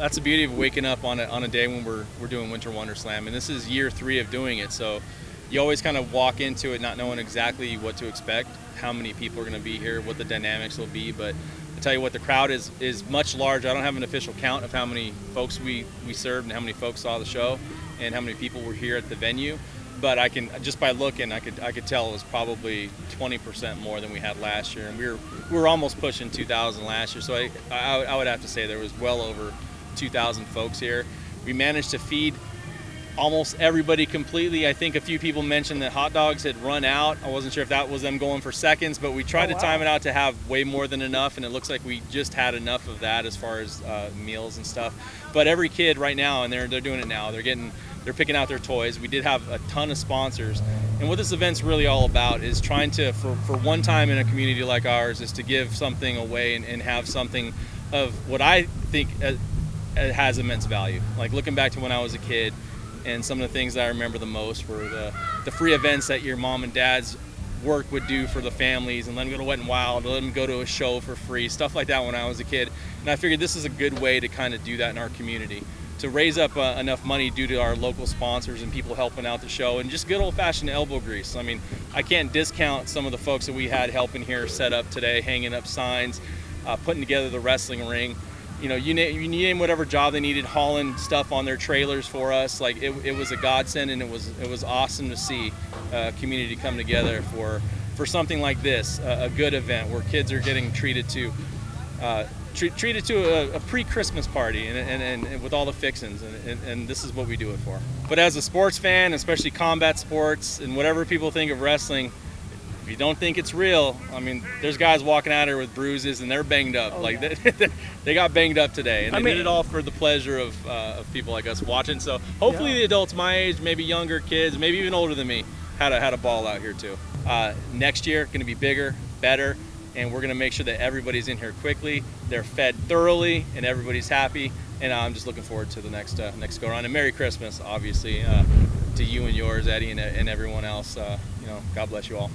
that's the beauty of waking up on a day when we're doing Winter Wonder Slam, and this is year 3 of doing it. So you always kind of walk into it not knowing exactly what to expect, how many people are going to be here, what the dynamics will be. But I tell you what, the crowd is much larger. I don't have an official count of how many folks we served and how many folks saw the show and how many people were here at the venue. But I can, just by looking, I could tell it was probably 20% more than we had last year, and we were almost pushing 2,000 last year. So I would have to say there was well over 2,000 folks here. We managed to feed almost everybody completely. I think a few people mentioned that hot dogs had run out. I wasn't sure if that was them going for seconds, but we tried to time it out to have way more than enough, and it looks like we just had enough of that as far as meals and stuff. But every kid right now, and they're doing it now, they're picking out their toys. We did have a ton of sponsors, and what this event's really all about is trying to, for one time in a community like ours, is to give something away and have something of what I think has immense value. Like looking back to when I was a kid, and some of the things that I remember the most were the free events that your mom and dad's work would do for the families, and let them go to Wet and Wild, let them go to a show for free, stuff like that when I was a kid. And I figured this is a good way to kind of do that in our community, to raise up enough money due to our local sponsors and people helping out the show, and just good old-fashioned elbow grease. I mean, I can't discount some of the folks that we had helping here set up today, hanging up signs, putting together the wrestling ring. You know, you name whatever job they needed, hauling stuff on their trailers for us. Like it was a godsend, and it was awesome to see community come together for something like this, a good event where kids are getting treated to a pre-Christmas party and with all the fixings, and this is what we do it for. But as a sports fan, especially combat sports and whatever people think of wrestling, if you don't think it's real, I mean, there's guys walking out here with bruises and they're banged up. They got banged up today, and they did it all for the pleasure of people like us watching. So hopefully the adults my age, maybe younger kids, maybe even older than me, had a ball out here too. Next year, going to be bigger, better, and we're going to make sure that everybody's in here quickly, they're fed thoroughly, and everybody's happy. And I'm just looking forward to the next go around. And Merry Christmas, obviously, to you and yours, Eddie, and everyone else. God bless you all.